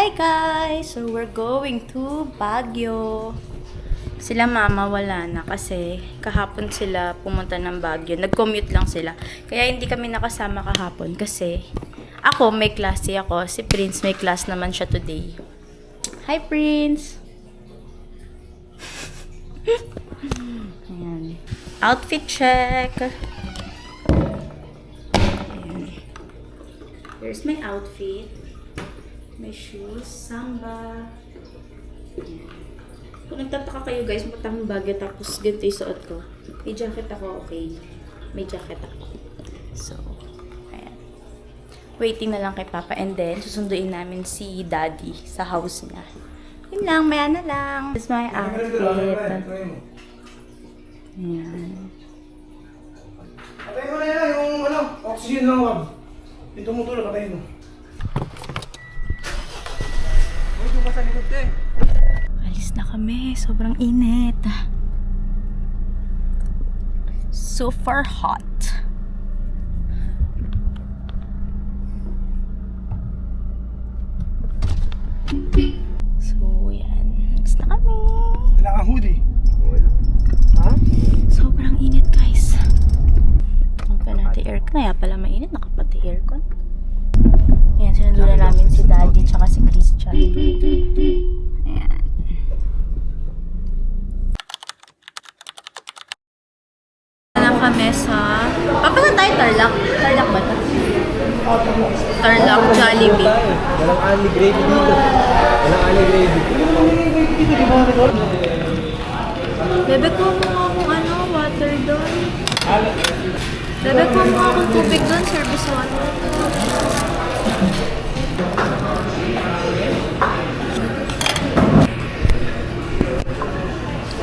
Hi guys! So we're going to Baguio. Sila mama wala na kasi kahapon sila pumunta ng Baguio. Nag-commute lang sila. Kaya hindi kami nakasama kahapon kasi ako may klase ako. Si Prince may class naman siya today. Hi Prince! Ayan. Outfit check! Ayan. Here's my outfit. May shoes, samba. Ayan. Kung nagtataka kayo guys, punta akong Baguio tapos ganito yung suot ko. May jacket ako, okay. May jacket ako. So, ayan. Waiting na lang kay Papa and then susunduin namin si Daddy sa house niya. Yun lang, maya na lang. This is my outfit. Ayan. Patay mo na yan, yung oxygen lang wag. Dito mo tulog, patay mo. Alis na kami. Sobrang init. Super hot. So, yan. Alis na kami. Kailangan hoodie. Ha? Sobrang init, guys. Open natin aircon. Kaya pala mainit. Nakapati aircon. Ayan, sinundo na namin si Daddy tsaka si Christian. Ayan. Alam kami sa... Papunta tayo Tarlac. Tarlac ba ito? Tarlac, Jollibee. Walang ali gravy dito. Walang ali gravy. Bebe, kuha mo nga akong water doon. Bebe, kuha mo nga akong tubig doon, service water.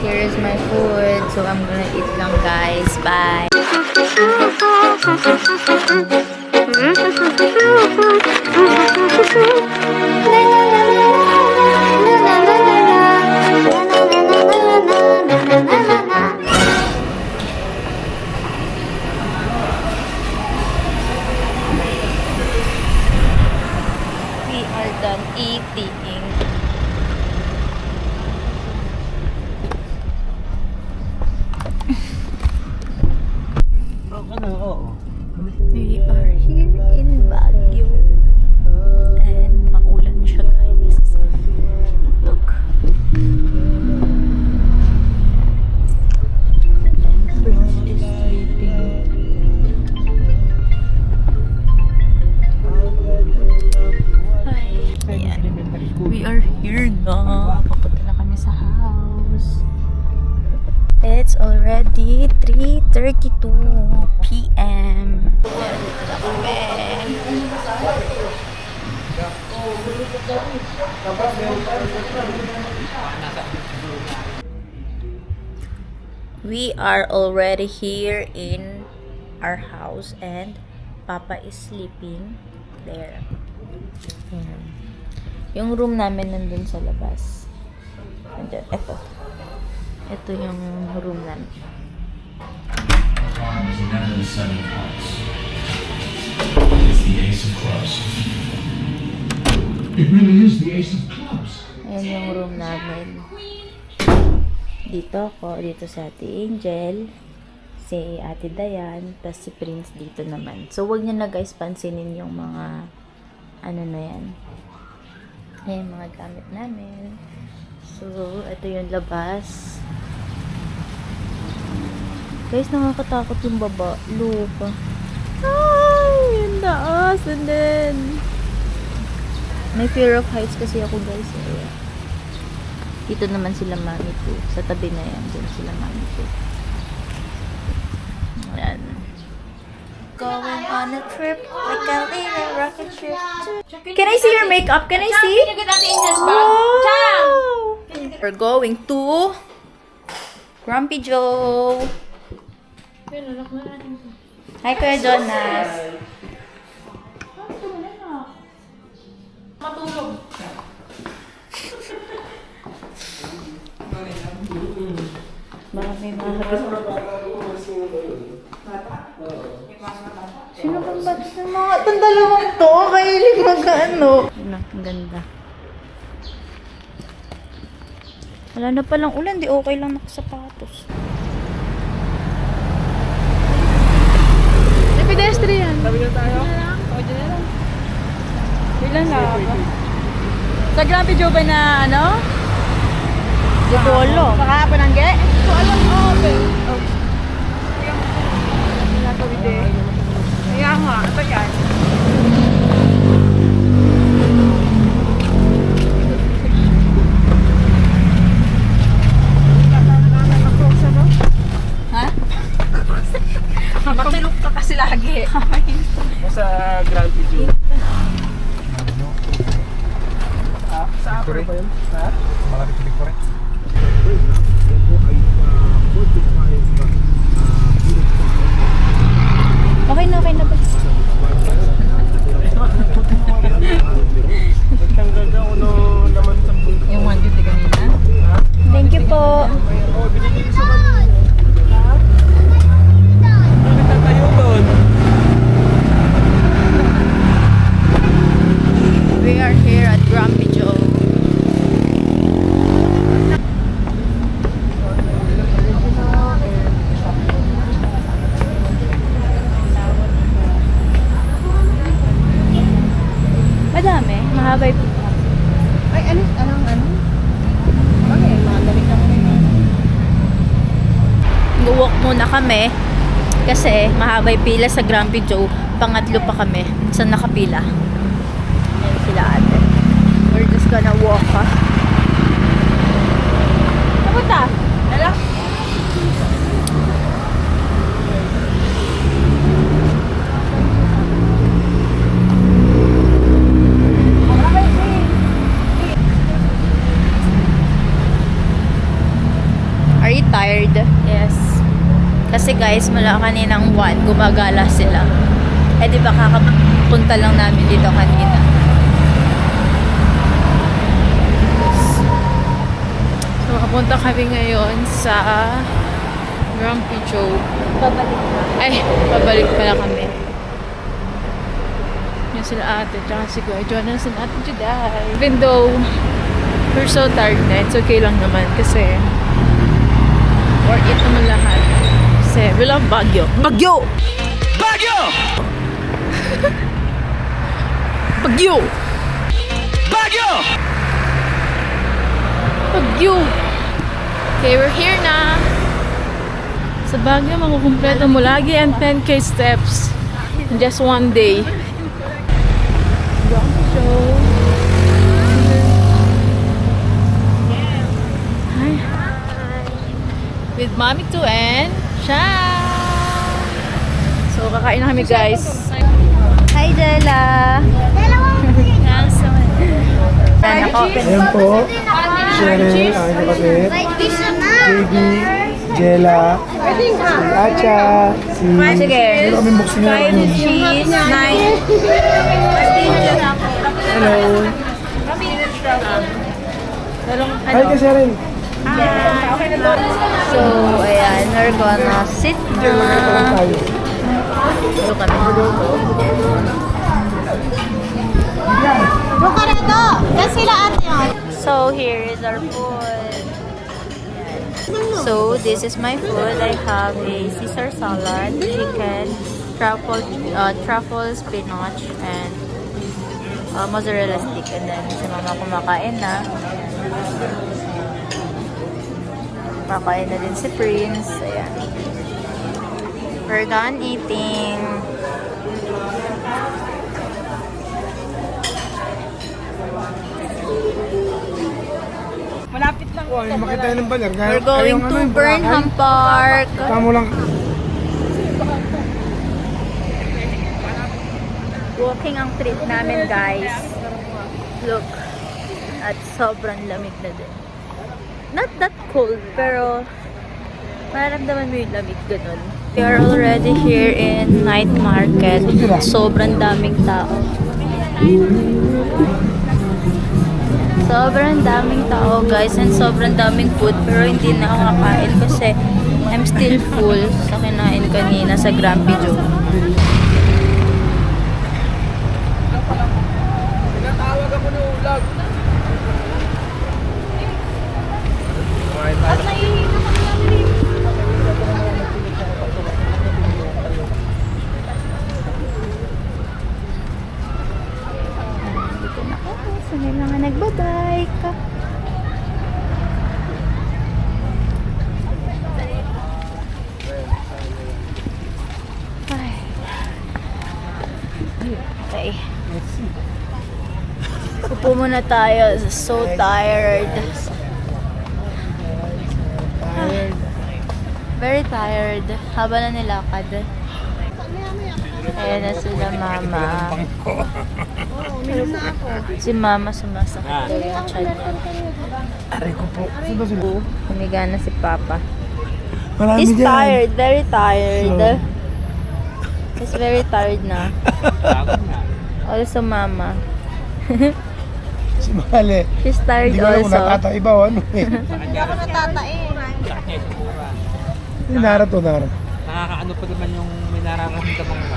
Here is my food. So I'm gonna eat lang guys. Bye. We are done eating. We are here in Baguio. And maulan siya guys. Look. And Prince is sleeping. Hi. Ayan. We are here na. Papunta na kami sa house. It's already 3:32 p.m. We are already here in our house and Papa is sleeping there. Ayan. Yung room namin nandun sa labas. Nandun. Ito yung room namin. Is never the seven of hearts. It's the ace of clubs. It really is the ace of clubs. Ayan yung room namin. Dito ako, dito sa Ate Angel, si Ate Dayan, tapos si Prince dito naman. So, wag niyo na guys pansinin yung mga na yan. Ayan, mga gamit namin. So, ito yung labas. Guys, nakakatakot yung baba. Lupa. Ay! Yung taas. And then, may fear of heights kasi ako guys. Ayan. Dito naman sila mami ko. Sa tabi na yan. Dito sila mami ko. Ayan. Going on a trip like a little rocket ship. Can I see your makeup? Can I see? Wow! We're going to Grumpy Joe. Hi, Kuya Jonas. Matulog. Baka may mahabis. Sino bang bata? Mga itong dalawang to, kahilig mag-ano. Yun ang ganda. Wala na palang ulan, di okay lang nakasapatos. May pedestrian. Sabi na tayo? Ilan na ako? Sa Grand Video ba na ano? Di ko alam. Makapanangge? So alam mo, open. Oh. Nakawid eh. Kaya nga, ito yan. Ha? Matulog ka kasi lagi. Sa Grand Video. Sa Apre pa yun? Ha? Malapit sa Victoria. Okay na ba? Nagtanggal na uno naman sa bulto. Yung 1 kanina? Thank you po. Oh, binigay ko sa kanila. Bakit tatayo doon? We are here at Grumpy Joe. Madami, mahaba yung Ay, ano? Okay, madali ka mo. Walk muna kami kasi mahaba yung pila sa Grumpy Joe. Pangatlo pa kami sa nakapila. Ayan sila ate. We're just gonna walk, ha? Kapunta? Hello? Are you tired? Yes. Kasi guys, mula kaninang 1, gumagala sila. Eh di ba kakapunta lang namin dito kanina. So, kapunta kami ngayon sa Grumpy Joe. Babalik na. Ay, pabalik pala kami. Yan sila ate, tsaka si Kuya Jonas and ate Juday. Even though we're so tired na, it's okay lang naman kasi worth it naman lahat. Kasi we love Baguio. Baguio! Baguio! Baguio! Baguio! Baguio! Okay, we're here na. Sa Baguio, makukumpleto mo lagi ang 10K steps in just one day. Hi. With Mommy Too and Sha. So, kakain na kami guys. Hi, Della! Ayan po. Cheryl, ang kapatid. JB, Jella, si Acha, si... Sige. Meron kaming boxing na 5 cheese, 9. Hello. Hi ka, Cheryl. So, ayan, we're gonna sit Ito lang na. tayo. Ito kami. So, here is our food. So, this is my food. I have a Caesar salad, chicken, truffle spinach, and mozzarella stick. And then, si mama kumakain na. Kumakain na din si Prince. Ayan. We're done eating. Oh, ay, makita tayo ng baler. We're going to Burnham Park. Tamo lang. Walking ang trip namin, guys. Look. At sobrang lamig na din. Not that cold, pero mararamdaman mo yung lamig ganun. We are already here in night market. Sobrang daming tao. Sobrang daming tao, guys, and sobrang daming food, pero hindi na ako kakain kasi I'm still full sa kinain kanina sa Grumpy Joe. Tinatawag ako ng ulag. May mga nagbabike. Ay. Okay. Upo muna tayo. So tired. Very tired. Haba na nilakad. Ayan na sila mama. Si mama sumasakit daw yung chan niya. Aray ko po. Sino sila? Humiga na si papa. Marami He's dyan. tired. Very tired. So- He's very tired na. Also mama. Si Mali. She's tired Hindi ko alam kung also. natataiba o ano eh. Hindi ako natatain. Hindi Nara to, Nara. Nakakaano pa naman yung may nararamdaman mo.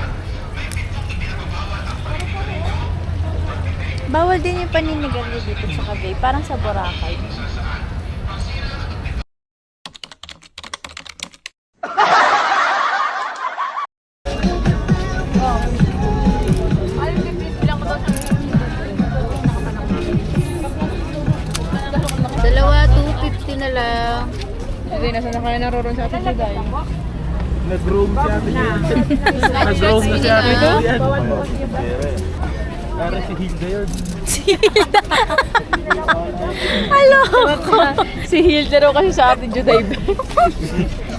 Bawal din yung paninigarilyo dito sa Cavite. Parang sa Boracay. Dalawa, 250 na lang. Hindi, nasa na kayo naroon sa ating Juday. Nag-roam si Ate Judy. Nag-roam na si Ate Judy. Para si Hilda yun. Hello! Si Hilda raw kasi sa ating Juday.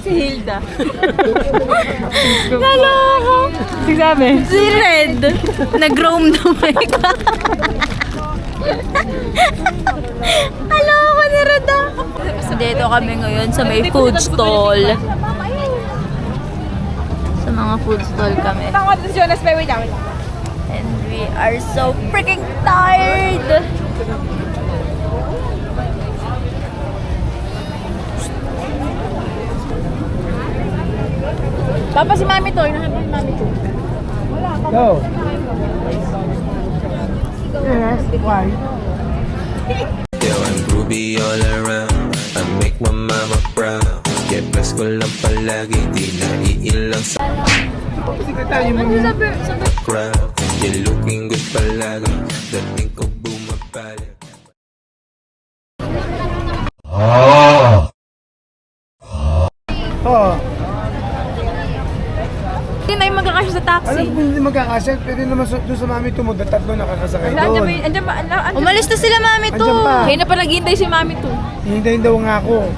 Si Hilda. Hello! Sabi? Si Red! Nag-roam daw may ka. Hello! Ako ni Red ah! Dito kami ngayon sa may food stall. Sa mga food stall kami. And we are so freaking tired! Papa si Mami to. Hinahanap si Mami to. Go. Yes, why? Yo, I'm groovy all around. I make my mama proud. Get blessed ko lang palagi. Di na iilang sa Sekretary mo yun. crowd. You're looking good palagi. Dating ko bumabalik. Oo. Hindi na yung magkakasya sa taxi. Alam ko hindi magkakasya. Pwede naman doon sa mami tumod. Tatlo nakakasakay doon. Andiyan ba? Umalis na sila mami to! Andyan pa. Kaya na pa naghihintay si Mami to. Hihintayin daw nga ako.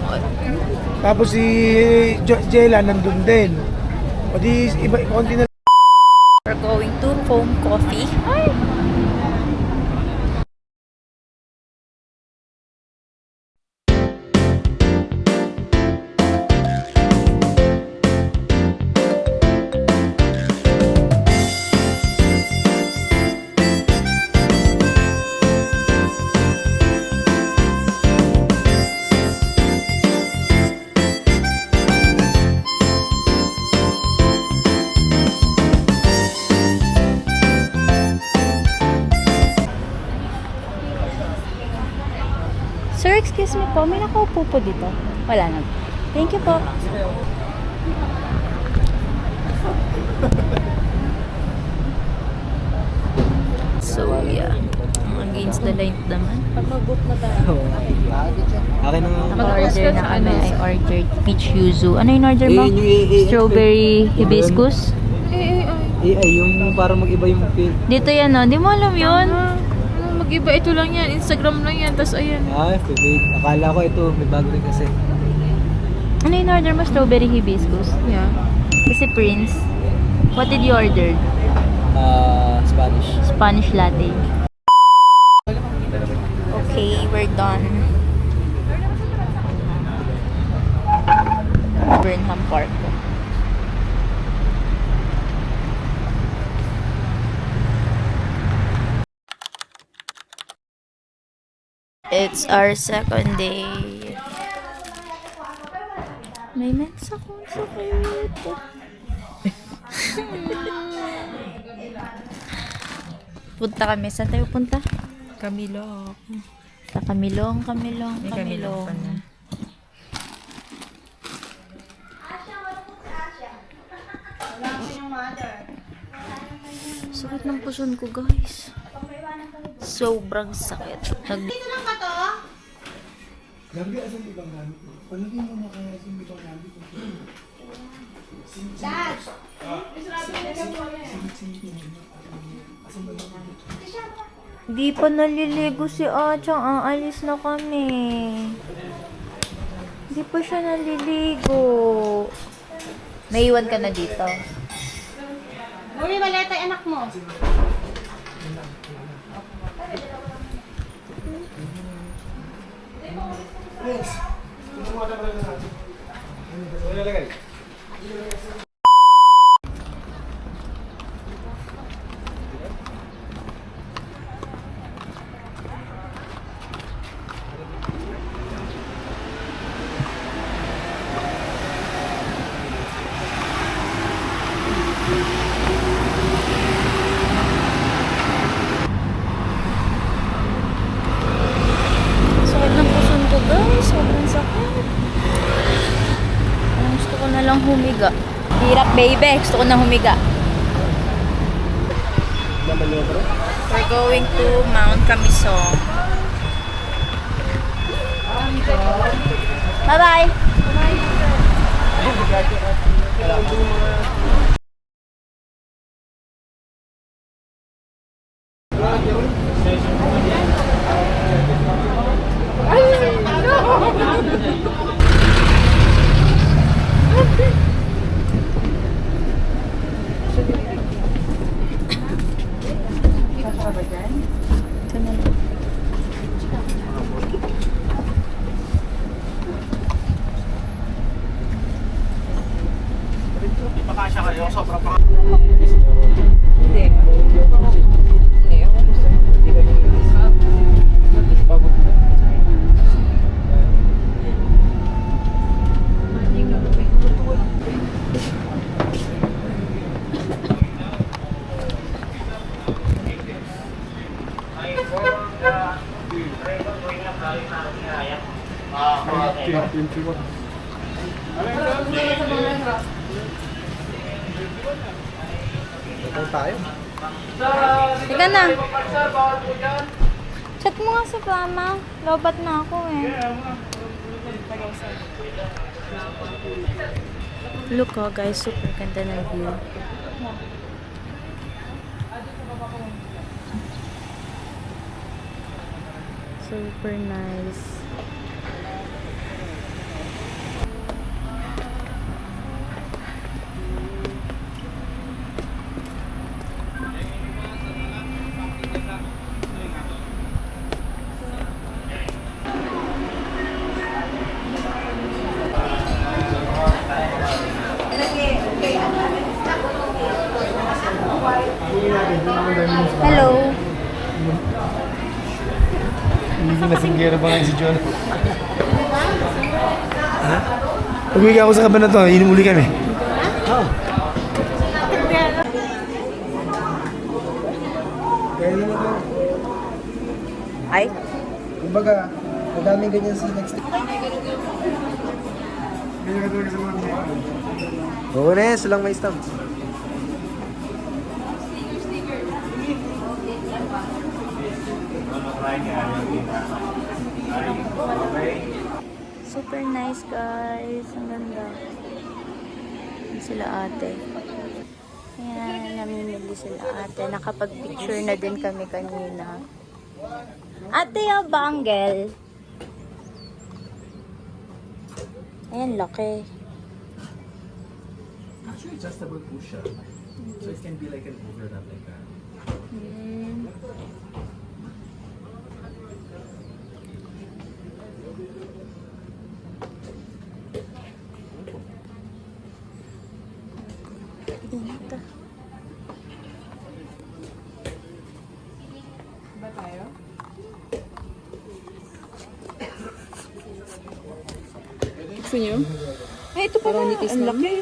Tapos si Jella nandun din. O di iba, konti na. We're going to Foam Coffee. Sir, excuse me po. May nakaupo po dito. Wala na. Thank you po. So, yeah. Against the light naman. Pag-book na tayo. Akin na nga. Nag-order na kami. I ordered peach yuzu. Ano yung order mo? Strawberry hibiscus? AI, yung para mag-iba yung feel. Dito yan, no? Hindi mo alam yun. Mag-iba, ito lang yan. Instagram lang yan. Tapos ayan. Ah, wait. Akala ko ito, may bago rin kasi. Ano yung order mo? Strawberry hibiscus? Yeah. Kasi Prince, what did you order? Spanish. Spanish latte. Okay, we're done. Burnham Park. It's our second day. May mensa kong sakit. Punta kami. Saan tayo punta? Camilo. Sa Camilong. Sakit ng puson ko, guys. Sobrang sakit. Gabi, asan di bang gamit mo? Palagay mo na kaya asan di bang gamit mo? Dad! Di pa naliligo si Achang. Aalis na kami. Di pa siya naliligo. Naiwan ka na dito. Uy, maleta yung anak mo. Yes! Kumuha na pala na natin. Ano nalagay? Sakit ng puson ko, guys. Sobrang sakit. Parang gusto ko na lang humiga. Hirap, baby. Gusto ko na humiga. We're going to Mount Camisong. Bye-bye! Pakasya kayo, sobrang Higa na. Chat mo nga sa mama. Lobat na ako eh. Look oh guys, super ganda ng view. Super nice. Hello. Hindi nasinggera ba nga si John? Ha? Pag-uwi ako sa kaban na to, inumuli kami. Oo. Kaya naman to. Ay? Kumbaga, madaming ganyan sa next time. Ganyan ka talaga sa mga ganyan. Oo na yan, silang may stamp. Super nice guys. Ang ganda. Yan sila ate. Ayan, namimili sila ate. Nakapag-picture na din kami kanina. Ate yung bangle. Ayan, laki. Actually, adjustable po siya. So it can be like an overlap like that. Inta. Gusto niyo? Ay, ito pala. Ang laki.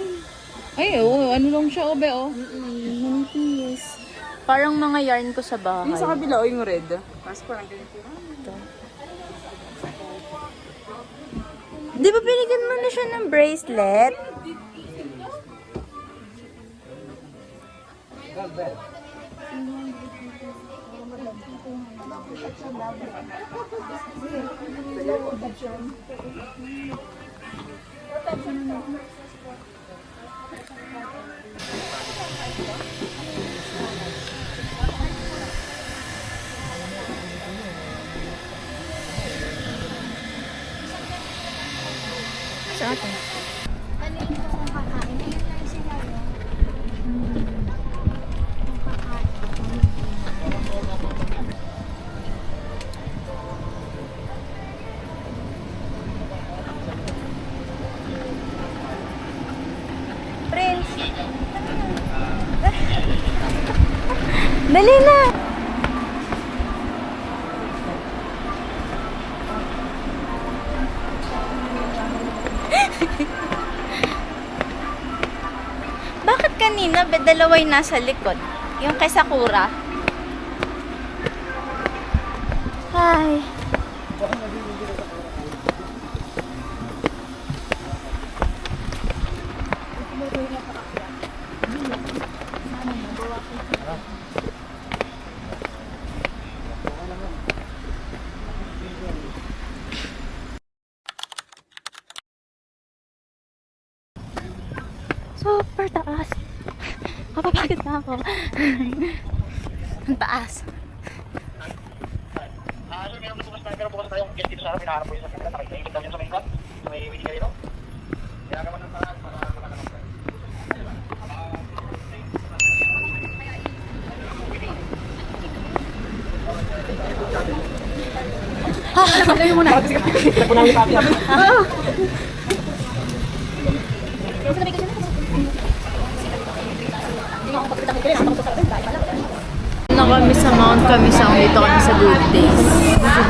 Ay, oo. Ano lang siya, obe, oh. Manipis. Parang mga yarn ko sa bahay. Yung sa kabila o yung red? Mas parang ganito. Di ba binigyan mo na siya ng bracelet? Sa atin. Dali na! Bakit kanina dalaway nasa likod? Yung kay Sakura? Hi! Super taas. Mapapagod na ako. Ang taas. Na kami sa Mount Kamisang, dito kami sa Good Days.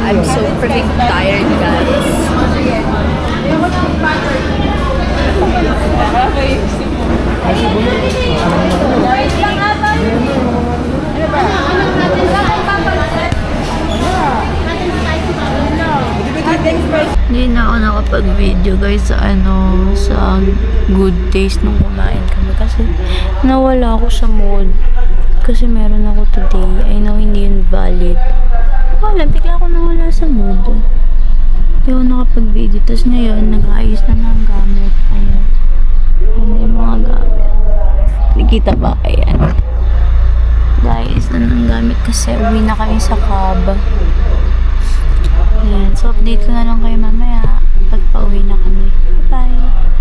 I'm so freaking tired, guys. Hindi na ako nakapag-video guys sa sa Good Days nung kumain kami kasi nawala ako sa mood. Kasi meron ako today. I know hindi yun valid. Wala, bigla ako nawala sa mood. Hindi ako nakapag-video. Tapos ngayon, nag-aayos na ng gamit. Ayan. Ayan yung mga gamit. Nakikita ba? Ayan. Nag-aayos na ng gamit kasi uwi na kami sa Caba. Ayan. So, update ko na lang kayo mamaya pag pauwi na kami. Bye!